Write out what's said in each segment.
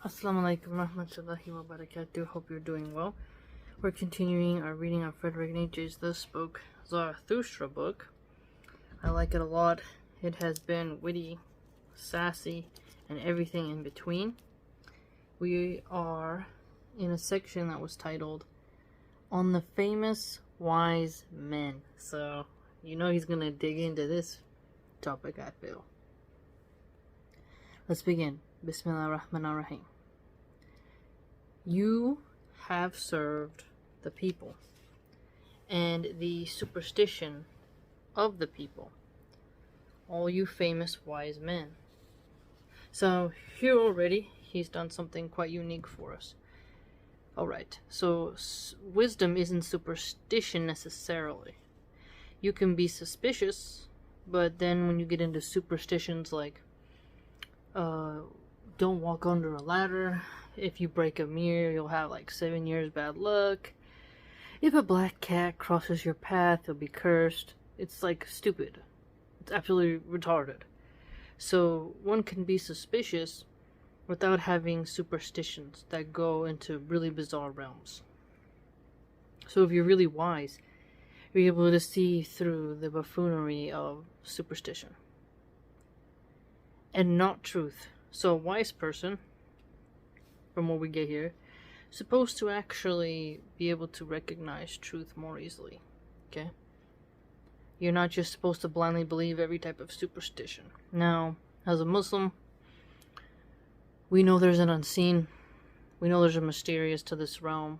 Assalamu alaikum rahmatullahi wa barakatuh. Hope you're doing well. We're continuing our reading of Friedrich Nietzsche's this book, Zarathustra book. I like it a lot. It has been witty, sassy, and everything in between. We are in a section that was titled On the Famous Wise Men. So, you know he's gonna dig into this topic, I feel. Let's begin. Bismillah ar-Rahman ar-Rahim. You have served the people and the superstition of the people, all you famous wise men. So here already, he's done something quite unique for us. Alright, so wisdom isn't superstition necessarily. You can be suspicious, but then when you get into superstitions like don't walk under a ladder. If you break a mirror, you'll have like 7 years bad luck. If a black cat crosses your path, you'll be cursed. It's like stupid. It's absolutely retarded. So one can be suspicious without having superstitions that go into really bizarre realms. So if you're really wise, you're able to see through the buffoonery of superstition and not truth. So a wise person, from what we get here, is supposed to actually be able to recognize truth more easily. Okay? You're not just supposed to blindly believe every type of superstition. Now, as a Muslim, we know there's an unseen. We know there's a mysterious to this realm,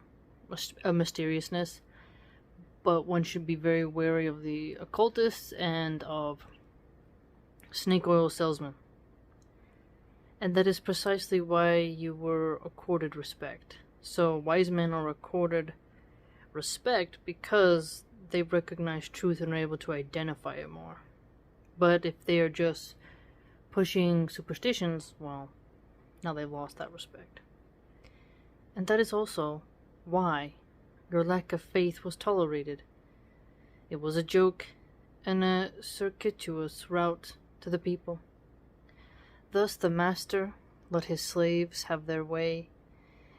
a mysteriousness. But one should be very wary of the occultists and of snake oil salesmen. And that is precisely why you were accorded respect. So wise men are accorded respect because they recognize truth and are able to identify it more. But if they are just pushing superstitions, well, now they've lost that respect. And that is also why your lack of faith was tolerated. It was a joke and a circuitous route to the people. Thus the master let his slaves have their way,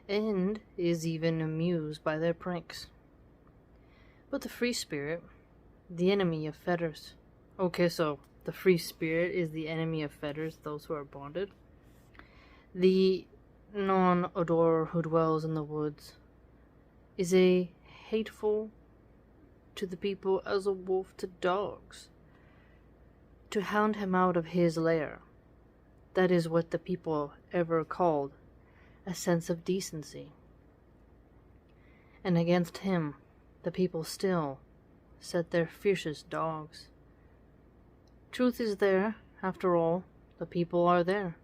and is even amused by their pranks. But the free spirit, the enemy of fetters. Okay, so the free spirit is the enemy of fetters, those who are bonded. The non-adorer who dwells in the woods is a hateful to the people as a wolf to dogs. To hound him out of his lair, that is what the people ever called a sense of decency. And against him, the people still set their fiercest dogs. Truth is there, after all, the people are there.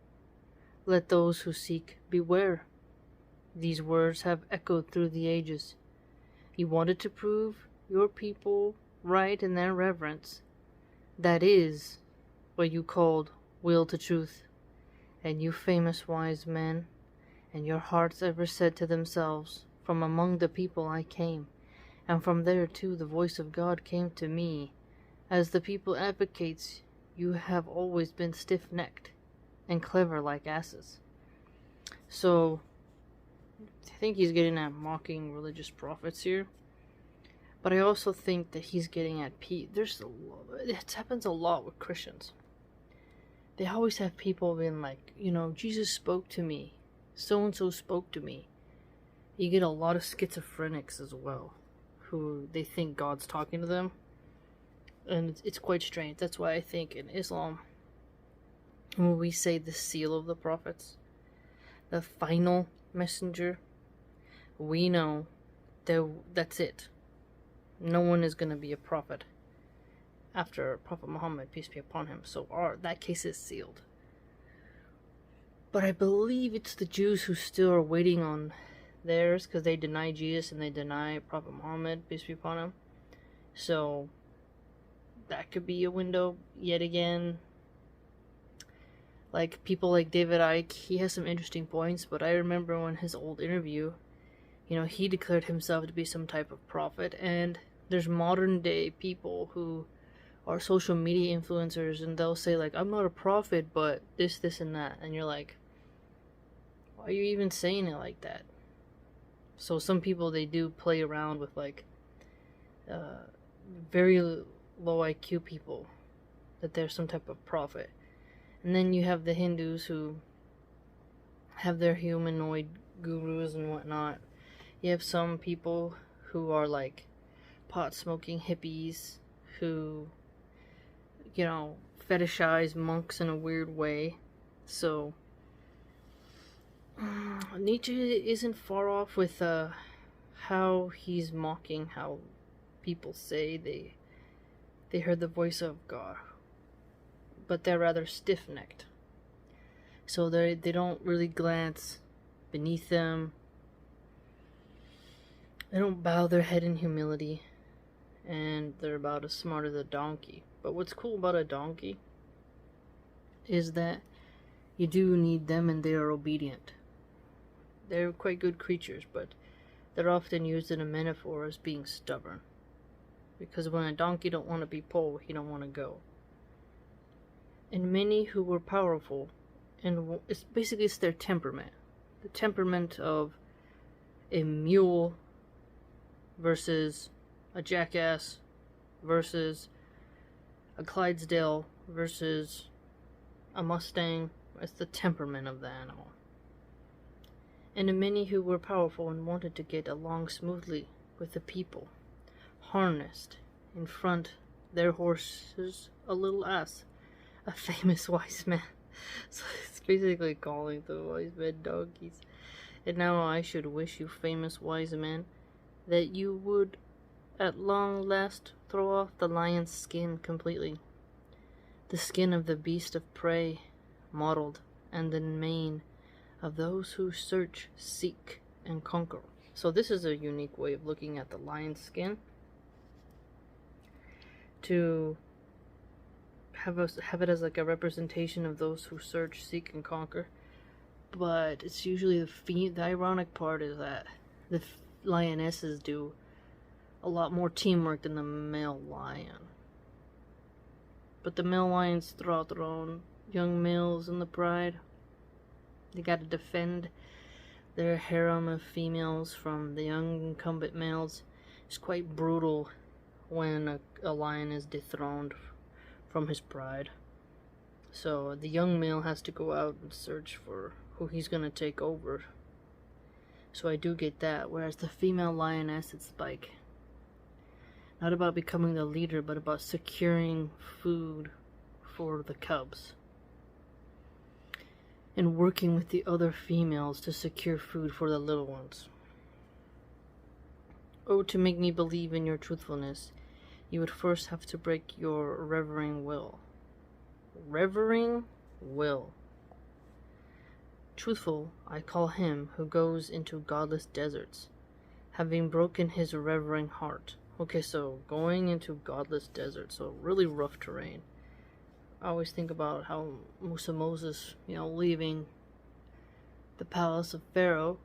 Let those who seek beware. These words have echoed through the ages. You wanted to prove your people right in their reverence. That is what you called will to truth. And you famous wise men, and your hearts ever said to themselves, from among the people I came, and from there too the voice of God came to me. As the people advocates, you have always been stiff-necked and clever like asses. So, I think he's getting at mocking religious prophets here. But I also think that he's getting at it happens a lot with Christians. They always have people being like, Jesus spoke to me. So-and-so spoke to me. You get a lot of schizophrenics as well, who they think God's talking to them. And it's quite strange. That's why I think in Islam, when we say the seal of the prophets, the final messenger, we know that's it. No one is going to be a prophet after Prophet Muhammad, peace be upon him, so that case is sealed. But I believe it's the Jews who still are waiting on theirs, because they deny Jesus and they deny Prophet Muhammad, peace be upon him. So that could be a window yet again. Like people like David Icke, he has some interesting points, but I remember when his old interview, he declared himself to be some type of prophet, and there's modern day people who are social media influencers, and they'll say like, I'm not a prophet, but this and that, and you're like, Why are you even saying it like that? So some people, they do play around with like very low IQ people, that they're some type of prophet. And then you have the Hindus who have their humanoid gurus and whatnot. You have some people who are like pot smoking hippies who, you know, fetishize monks in a weird way. So Nietzsche isn't far off with how he's mocking how people say they heard the voice of God, but they're rather stiff-necked. So they don't really glance beneath them. They don't bow their head in humility, and they're about as smart as a donkey. But what's cool about a donkey is that you do need them and they are obedient. They're quite good creatures, but they're often used in a metaphor as being stubborn. Because when a donkey don't want to be pulled, he don't want to go. And many who were powerful, and it's their temperament. The temperament of a mule versus a jackass versus a Clydesdale versus a Mustang. It's the temperament of the animal. And many who were powerful and wanted to get along smoothly with the people, harnessed in front their horses a little ass, a famous wise man. So it's basically calling the wise men donkeys. And now I should wish you, famous wise man, that you would at long last throw off the lion's skin completely, the skin of the beast of prey, mottled and the mane of those who search, seek, and conquer. So this is a unique way of looking at the lion's skin, to have it as like a representation of those who search, seek, and conquer. But it's usually the ironic part is that the lionesses do a lot more teamwork than the male lion. But the male lions throw out their own young males in the pride. They gotta defend their harem of females from the young incumbent males. It's quite brutal when a lion is dethroned from his pride. So the young male has to go out and search for who he's gonna take over. So I do get that. Whereas the female lioness, it's like not about becoming the leader, but about securing food for the cubs. And working with the other females to secure food for the little ones. Oh, to make me believe in your truthfulness, you would first have to break your revering will. Revering will. Truthful, I call him who goes into godless deserts, having broken his revering heart. Okay, so going into godless deserts, so really rough terrain. I always think about how Moses, leaving the palace of Pharaoh,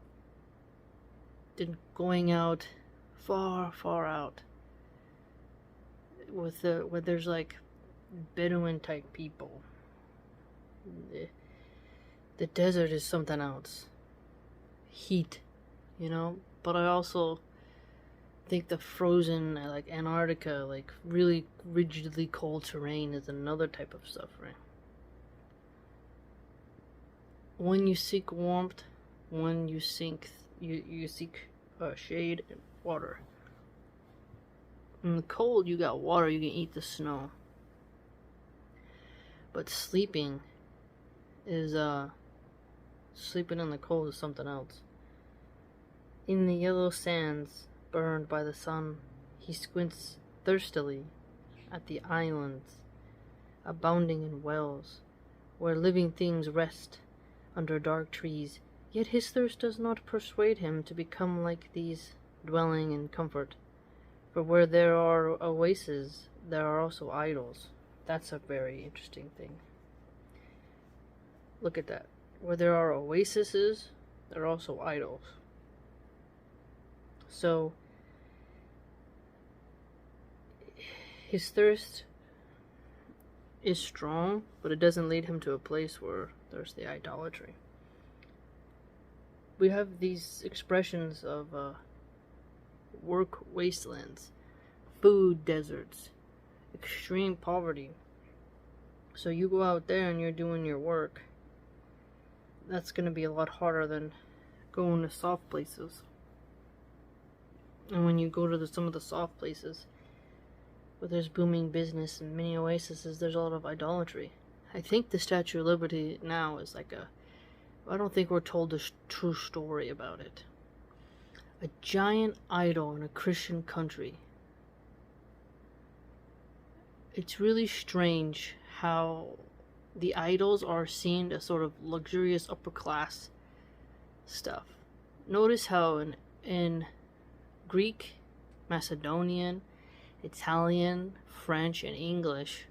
then going out far, far out, where there's like Bedouin type people. The desert is something else. Heat, but I also think the frozen, like Antarctica, like really rigidly cold terrain is another type of suffering. When you seek warmth, when you seek shade and water. In the cold, you got water, you can eat the snow. But sleeping in the cold is something else. In the yellow sands, burned by the sun, he squints thirstily at the islands, abounding in wells, where living things rest under dark trees. Yet his thirst does not persuade him to become like these, dwelling in comfort. For where there are oases, there are also idols. That's a very interesting thing. Look at that. Where there are oases, there are also idols. So his thirst is strong, but it doesn't lead him to a place where there's the idolatry. we have these expressions of work wastelands, food deserts, extreme poverty. So you go out there and you're doing your work. That's going to be a lot harder than going to soft places. And when you go to some of the soft places where there's booming business and many oases, there's a lot of idolatry. I think the Statue of Liberty now is like I don't think we're told the true story about it. A giant idol in a Christian country. It's really strange how the idols are seen as sort of luxurious upper class stuff. Notice how in Greek, Macedonian, Italian, French, and English,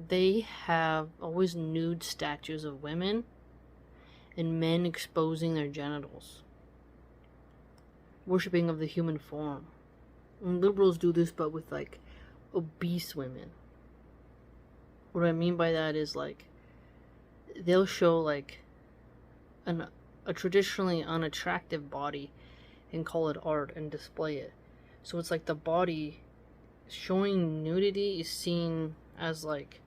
they have always nude statues of women and men exposing their genitals. Worshipping of the human form. And liberals do this, but with like obese women. What I mean by that is like they'll show like a traditionally unattractive body and call it art and display it. So it's like the body showing nudity is seen as like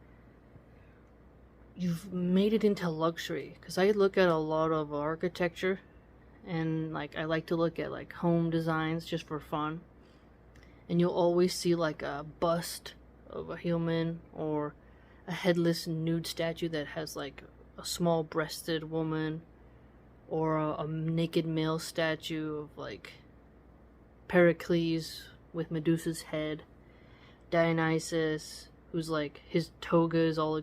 you've made it into luxury. Because I look at a lot of architecture and like I like to look at like home designs just for fun, and you'll always see like a bust of a human or a headless nude statue that has like a small breasted woman, or a naked male statue of like Pericles with Medusa's head, Dionysus who's like his toga is all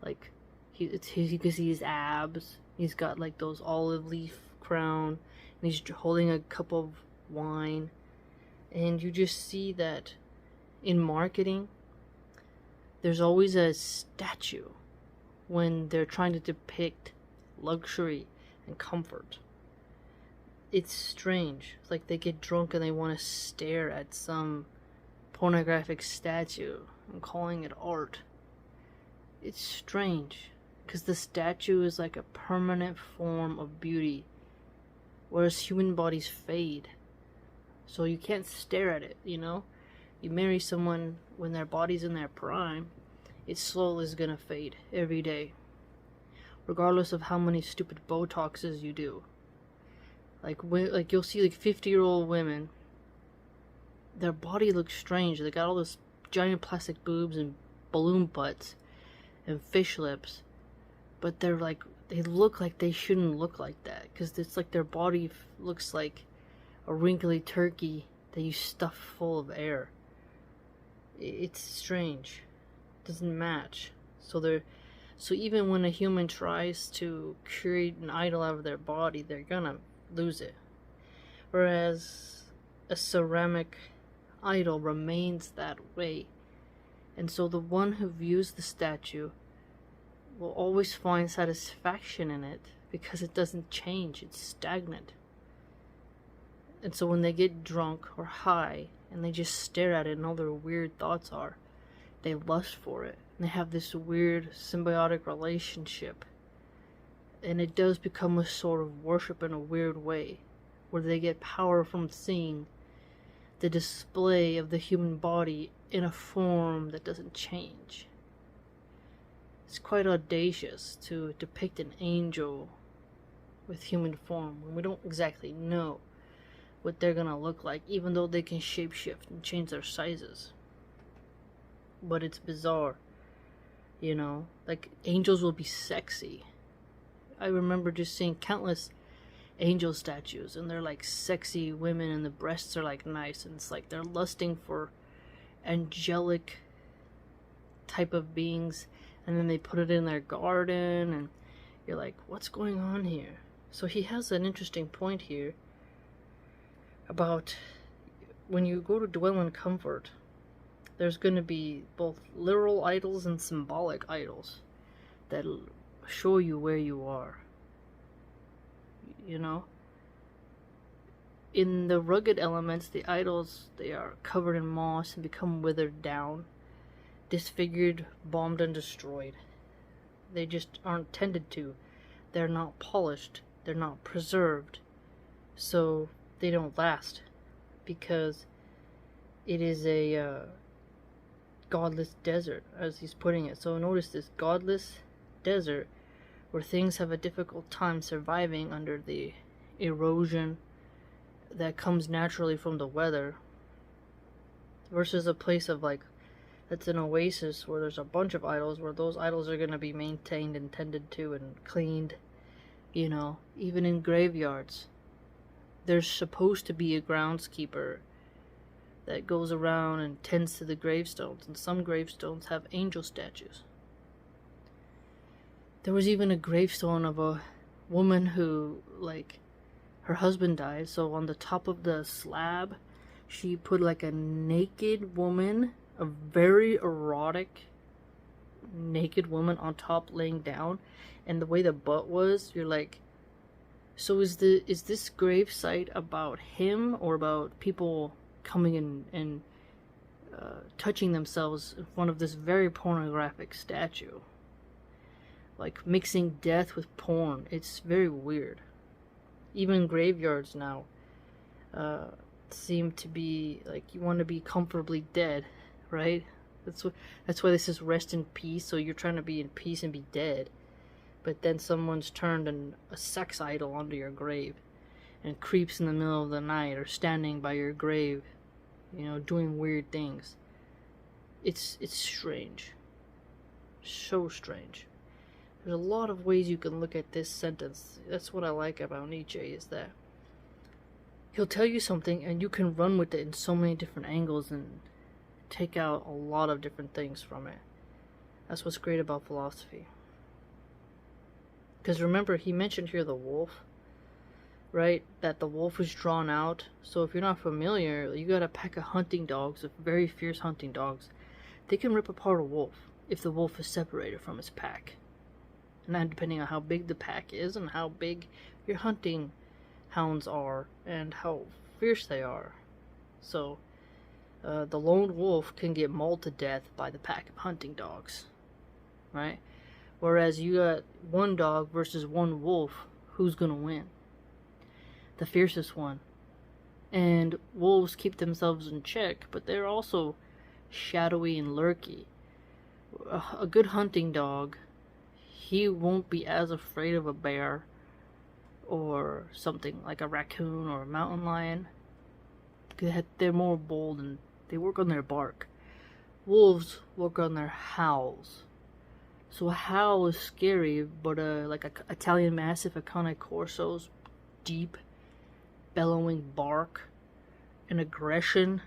like you can see his abs, he's got like those olive leaf crown, and he's holding a cup of wine. And you just see that in marketing there's always a statue when they're trying to depict luxury and comfort. It's strange. It's like they get drunk and they want to stare at some pornographic statue and calling it art. It's strange because the statue is like a permanent form of beauty, whereas human bodies fade. So you can't stare at it, you know? You marry someone when their body's in their prime, it slowly is gonna fade every day, regardless of how many stupid Botoxes you do. Like you'll see like 50-year-old women, their body looks strange. They got all this giant plastic boobs and balloon butts and fish lips, but they look like they shouldn't look like that, because it's like their body looks like a wrinkly turkey that you stuff full of air. It's strange. It doesn't match. So even when a human tries to create an idol out of their body, they're gonna lose it. Whereas a ceramic idol remains that way. And so the one who views the statue will always find satisfaction in it because it doesn't change, it's stagnant. And so when they get drunk or high and they just stare at it and all their weird thoughts are, they lust for it. And they have this weird symbiotic relationship. And it does become a sort of worship in a weird way, where they get power from seeing the display of the human body in a form that doesn't change. It's quite audacious to depict an angel with human form when we don't exactly know what they're gonna look like, even though they can shapeshift and change their sizes. But it's bizarre, you know? Like, angels will be sexy. I remember just seeing countless angel statues, and they're like sexy women, and the breasts are like nice, and it's like they're lusting for angelic type of beings, and then they put it in their garden, and you're like, what's going on here? So he has an interesting point here about when you go to dwell in comfort, there's going to be both literal idols and symbolic idols that show you where you are. You know? In the rugged elements, the idols, they are covered in moss and become withered down, disfigured, bombed, and destroyed. They just aren't tended to. They're not polished. they're not preserved, so they don't last, because it is a godless desert, as he's putting it. So notice this godless desert where things have a difficult time surviving under the erosion that comes naturally from the weather, versus a place of like that's an oasis where there's a bunch of idols, where those idols are going to be maintained and tended to and cleaned. You know, even in graveyards, there's supposed to be a groundskeeper that goes around and tends to the gravestones, and some gravestones have angel statues. There was even a gravestone of a woman who, like, her husband died, so on the top of the slab, she put like a naked woman, a very erotic naked woman on top laying down, and the way the butt was, you're like, so is this grave site about him or about people coming in and touching themselves in front of this very pornographic statue? Like mixing death with porn. It's very weird. Even graveyards now seem to be like, you want to be comfortably dead, right? That's why this is rest in peace. So you're trying to be in peace and be dead, but then someone's turned a sex idol onto your grave and creeps in the middle of the night or standing by your grave, you know, doing weird things. It's strange. So strange. There's a lot of ways you can look at this sentence. That's what I like about Nietzsche, is that he'll tell you something and you can run with it in so many different angles and take out a lot of different things from it. That's what's great about philosophy. Because remember, he mentioned here the wolf, right? That the wolf was drawn out. So if you're not familiar, you got a pack of hunting dogs, of very fierce hunting dogs. They can rip apart a wolf if the wolf is separated from his pack. And then depending on how big the pack is and how big your hunting hounds are and how fierce they are. So the lone wolf can get mauled to death by the pack of hunting dogs, right? Whereas you got one dog versus one wolf, who's gonna win? The fiercest one. And wolves keep themselves in check, but they're also shadowy and lurky. A good hunting dog, he won't be as afraid of a bear or something like a raccoon or a mountain lion. They're more bold and they work on their bark. Wolves work on their howls. So a howl is scary, but like a Italian Mastiff, a Cane Corso's deep, bellowing bark and aggression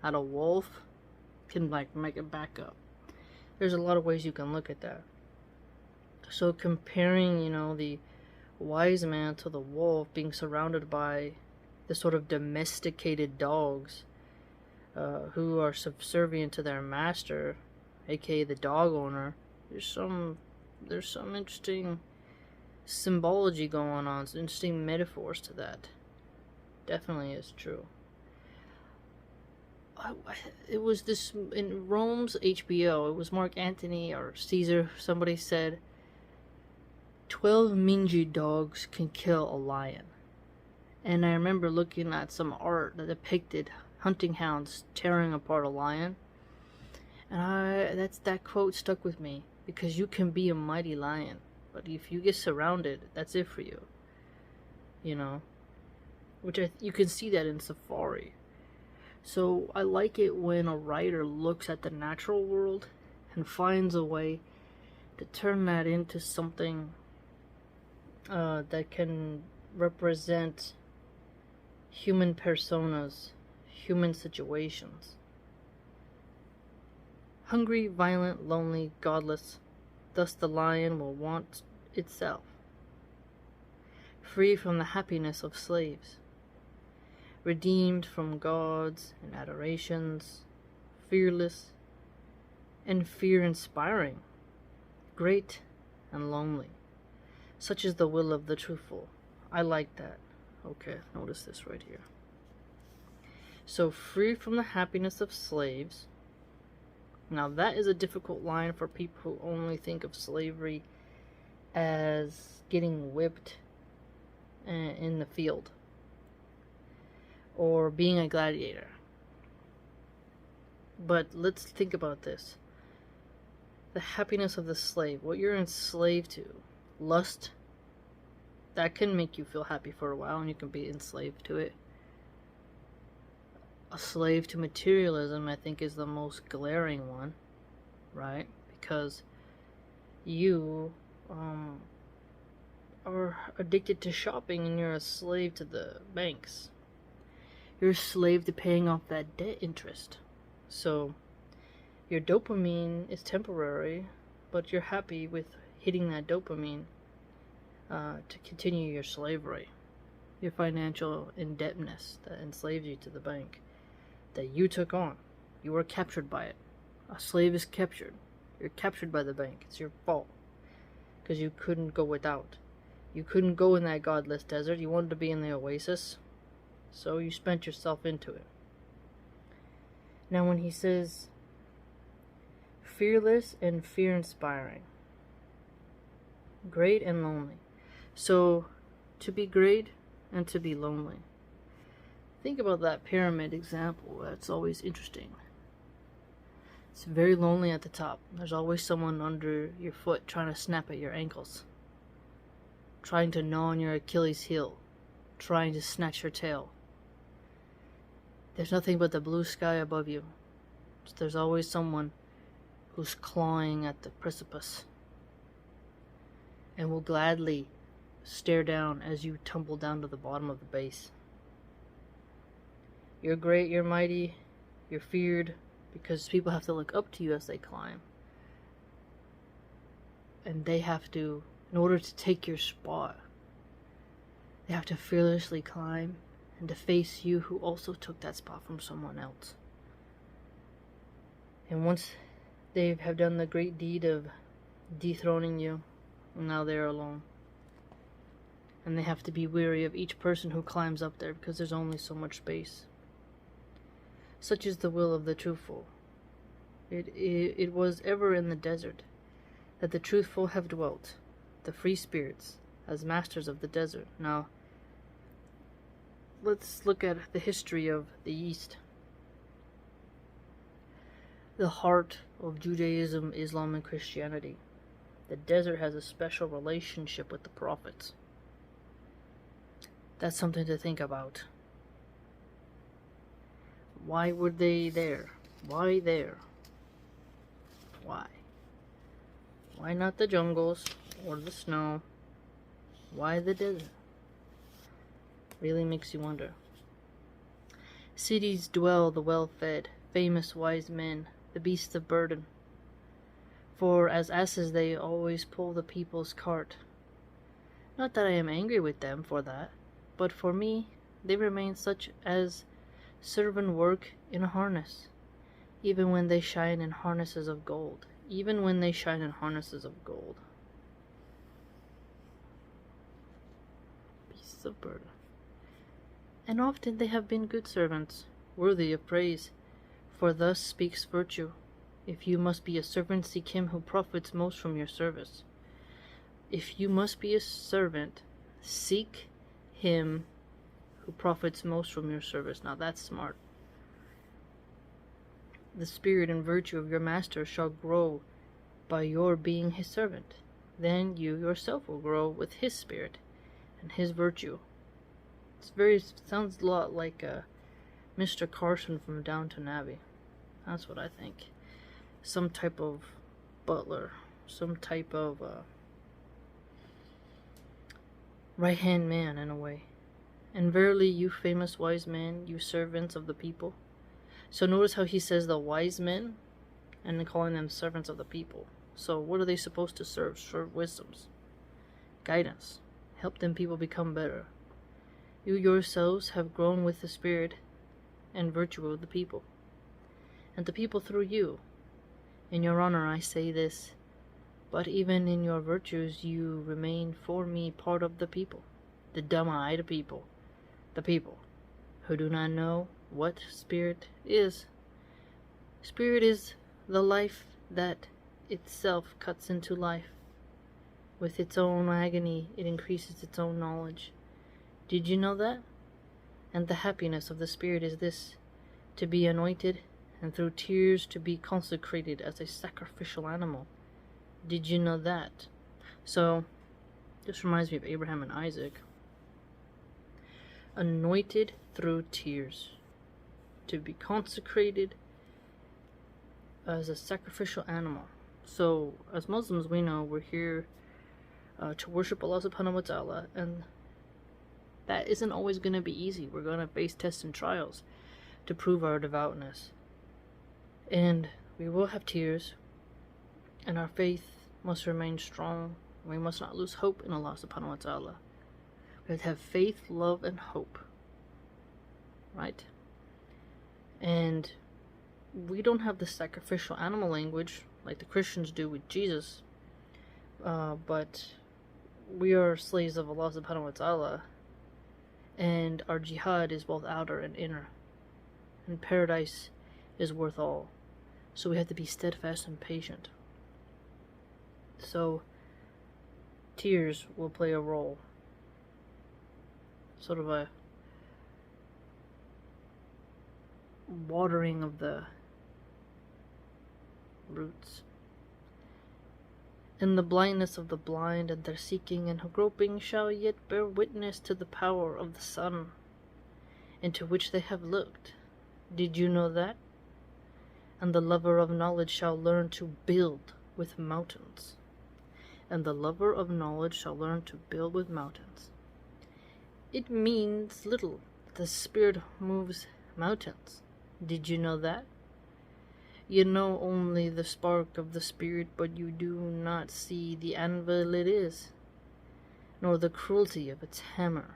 at a wolf can like make it back up. There's a lot of ways you can look at that. So comparing, you know, the wise man to the wolf being surrounded by the sort of domesticated dogs who are subservient to their master, aka the dog owner, there's some interesting symbology going on, some interesting metaphors to that. Definitely is true. It was this in Rome's HBO, it was Mark Antony or Caesar, somebody said 12 mangy dogs can kill a lion. And I remember looking at some art that depicted hunting hounds tearing apart a lion. And that quote stuck with me, because you can be a mighty lion, but if you get surrounded, that's it for you. You know, which you can see that in Safari. So I like it when a writer looks at the natural world and finds a way to turn that into something that can represent human personas, human situations. Hungry, violent, lonely, godless, thus the lion will want itself. Free from the happiness of slaves, redeemed from gods and adorations, fearless and fear-inspiring, great and lonely. Such is the will of the truthful. I like that. Okay, notice this right here. So, free from the happiness of slaves. Now that is a difficult line for people who only think of slavery as getting whipped in the field, or being a gladiator. But let's think about this. The happiness of the slave, what you're enslaved to, lust, that can make you feel happy for a while and you can be enslaved to it. A slave to materialism, I think, is the most glaring one, right? Because you are addicted to shopping and you're a slave to the banks. You're a slave to paying off that debt interest. So your dopamine is temporary, but you're happy with hitting that dopamine to continue your slavery, your financial indebtedness that enslaves you to the bank that you took on. You were captured by it. A slave is captured. You're captured by the bank. It's your fault because you couldn't go without. You couldn't go in that godless desert. You wanted to be in the oasis, so you spent yourself into it. Now when he says fearless and fear-inspiring, great and lonely. So to be great and to be lonely. Think about that pyramid example. That's always interesting. It's very lonely at the top. There's always someone under your foot trying to snap at your ankles, trying to gnaw on your Achilles heel, trying to snatch your tail. There's nothing but the blue sky above you. So there's always someone who's clawing at the precipice and will gladly stare down as you tumble down to the bottom of the base. You're great, you're mighty, you're feared, because people have to look up to you as they climb. And they have to, in order to take your spot, they have to fearlessly climb and to face you who also took that spot from someone else. And once they have done the great deed of dethroning you, now they're alone. And they have to be weary of each person who climbs up there because there's only so much space. Such is the will of the truthful. It was ever in the desert that the truthful have dwelt, the free spirits, as masters of the desert. Now, let's look at the history of the East. The heart of Judaism, Islam, and Christianity. The desert has a special relationship with the prophets. That's something to think about. Why were they there? Why there? Why? Why not the jungles or the snow? Why the desert? Really makes you wonder. Cities dwell the well-fed, famous wise men, the beasts of burden. For as asses they always pull the people's cart. Not that I am angry with them for that, but for me they remain such as servant work in a harness, even when they shine in harnesses of gold. Even when they shine in harnesses of gold. Beasts of burden. And often they have been good servants, worthy of praise, for thus speaks virtue. If you must be a servant, seek him who profits most from your service. If you must be a servant, seek him who profits most from your service. Now that's smart. The spirit and virtue of your master shall grow by your being his servant. Then you yourself will grow with his spirit and his virtue. Sounds a lot like Mr. Carson from Downton Abbey. That's what I think. Some type of butler, some type of right-hand man in a way. And verily, you famous wise men, you servants of the people. So notice how he says the wise men, and then calling them servants of the people. So what are they supposed to serve? Serve wisdoms, guidance, help them people become better. You yourselves have grown with the spirit and virtue of the people, and the people through you. In your honor I say this, but even in your virtues you remain for me part of the people, the dumb-eyed people, the people who do not know what spirit is. Spirit is the life that itself cuts into life. With its own agony, it increases its own knowledge. Did you know that? And the happiness of the spirit is this, to be anointed, and through tears to be consecrated as a sacrificial animal. Did you know that? So, this reminds me of Abraham and Isaac. Anointed through tears, to be consecrated as a sacrificial animal. So, as Muslims, we know we're here to worship Allah subhanahu wa ta'ala, and that isn't always going to be easy. We're going to face tests and trials to prove our devoutness. And we will have tears, and our faith must remain strong. We must not lose hope in Allah subhanahu wa ta'ala. We have to have faith, love, and hope. Right? And we don't have the sacrificial animal language like the Christians do with Jesus, but we are slaves of Allah subhanahu wa ta'ala, and our jihad is both outer and inner, and paradise is worth all. So we have to be steadfast and patient. So tears will play a role, sort of a watering of the roots. In the blindness of the blind, and their seeking and groping shall yet bear witness to the power of the sun, into which they have looked. Did you know that? And the lover of knowledge shall learn to build with mountains. And the lover of knowledge shall learn to build with mountains. It means little that the spirit moves mountains. Did you know that? You know only the spark of the spirit, but you do not see the anvil it is, nor the cruelty of its hammer.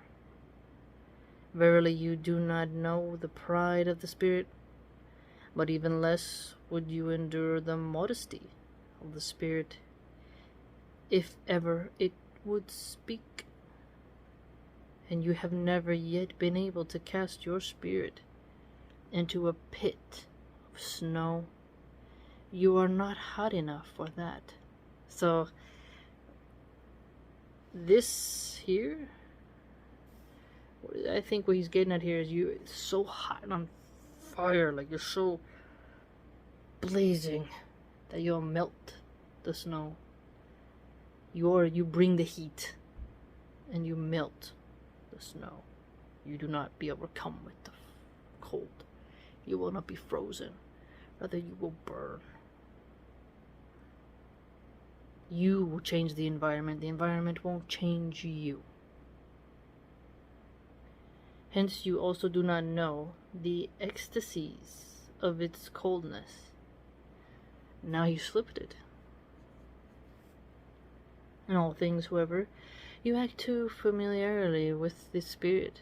Verily you do not know the pride of the spirit, but even less would you endure the modesty of the spirit, if ever it would speak. And you have never yet been able to cast your spirit into a pit of snow. You are not hot enough for that. So this here, I think what he's getting at here is it's so hot and on fire, like you're so blazing that you'll melt the snow. You bring the heat and you melt the snow. You do not be overcome with the cold. You will not be frozen. Rather, you will burn. You will change the environment. The environment won't change you. Hence, you also do not know the ecstasies of its coldness. Now you slipped it. In all things, however, you act too familiarly with the spirit.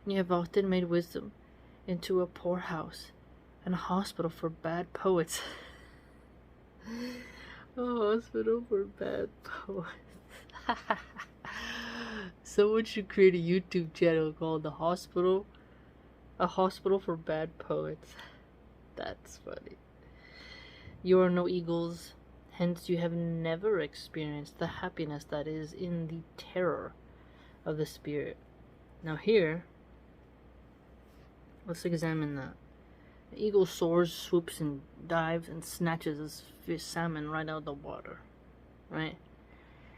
You have often made wisdom into a poorhouse and a hospital for bad poets. A hospital for bad poets. Someone should create a YouTube channel called A Hospital for Bad Poets. That's funny. You are no eagles, hence you have never experienced the happiness that is in the terror of the spirit. Now here, let's examine that. The eagle soars, swoops, and dives and snatches his fish salmon right out of the water, right?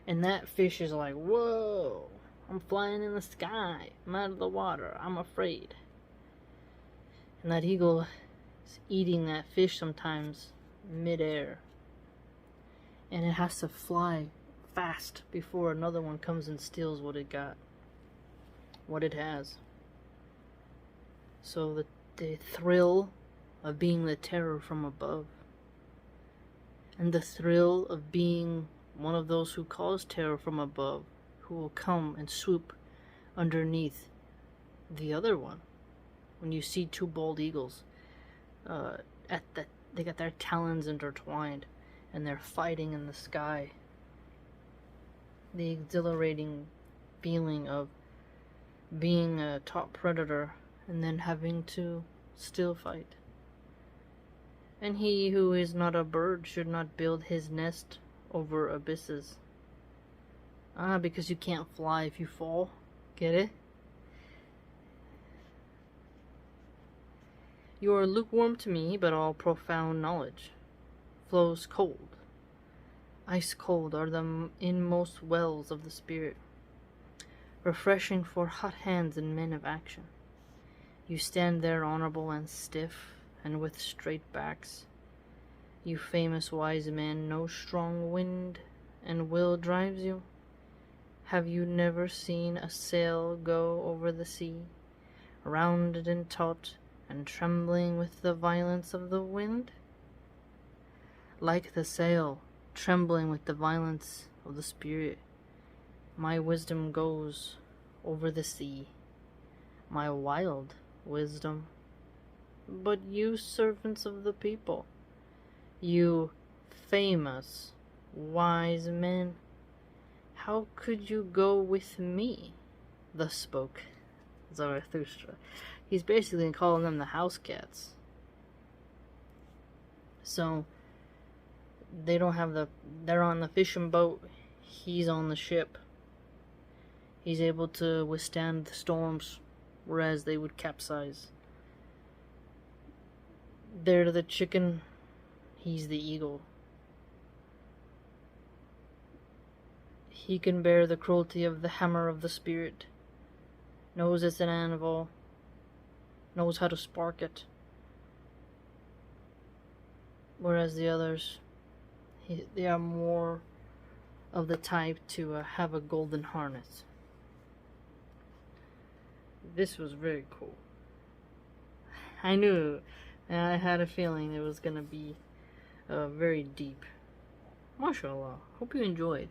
And that fish is like, whoa, I'm flying in the sky, I'm out of the water, I'm afraid. And that eagle is eating that fish sometimes mid-air, and it has to fly fast before another one comes and steals what it got, what it has. So the thrill of being the terror from above, and the thrill of being one of those who cause terror from above, who will come and swoop underneath the other one. When you see two bald eagles, they got their talons intertwined, and they're fighting in the sky. The exhilarating feeling of being a top predator and then having to still fight. And he who is not a bird should not build his nest over abysses. Because you can't fly if you fall. Get it? You are lukewarm to me, but all profound knowledge flows cold. Ice cold are the inmost wells of the spirit, refreshing for hot hands and men of action. You stand there honorable and stiff, and with straight backs. You famous wise men, no strong wind and will drives you. Have you never seen a sail go over the sea, rounded and taut, and trembling with the violence of the wind? Like the sail, trembling with the violence of the spirit, my wisdom goes over the sea, my wild wisdom. But you servants of the people, you famous wise men, how could you go with me? Thus spoke Zarathustra. He's basically calling them the house cats. So they're on the fishing boat, he's on the ship. He's able to withstand the storms, whereas they would capsize. They're the chicken, he's the eagle. He can bear the cruelty of the hammer of the spirit, knows it's an anvil, knows how to spark it. Whereas the others, they are more of the type to have a golden harness. This was very cool. I knew, and I had a feeling it was going to be very deep. MashaAllah. Hope you enjoyed.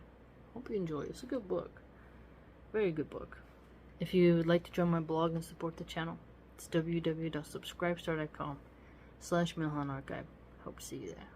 It's a good book. Very good book. If you would like to join my blog and support the channel, it's www.subscribestar.com/Milahan Archive. Hope to see you there.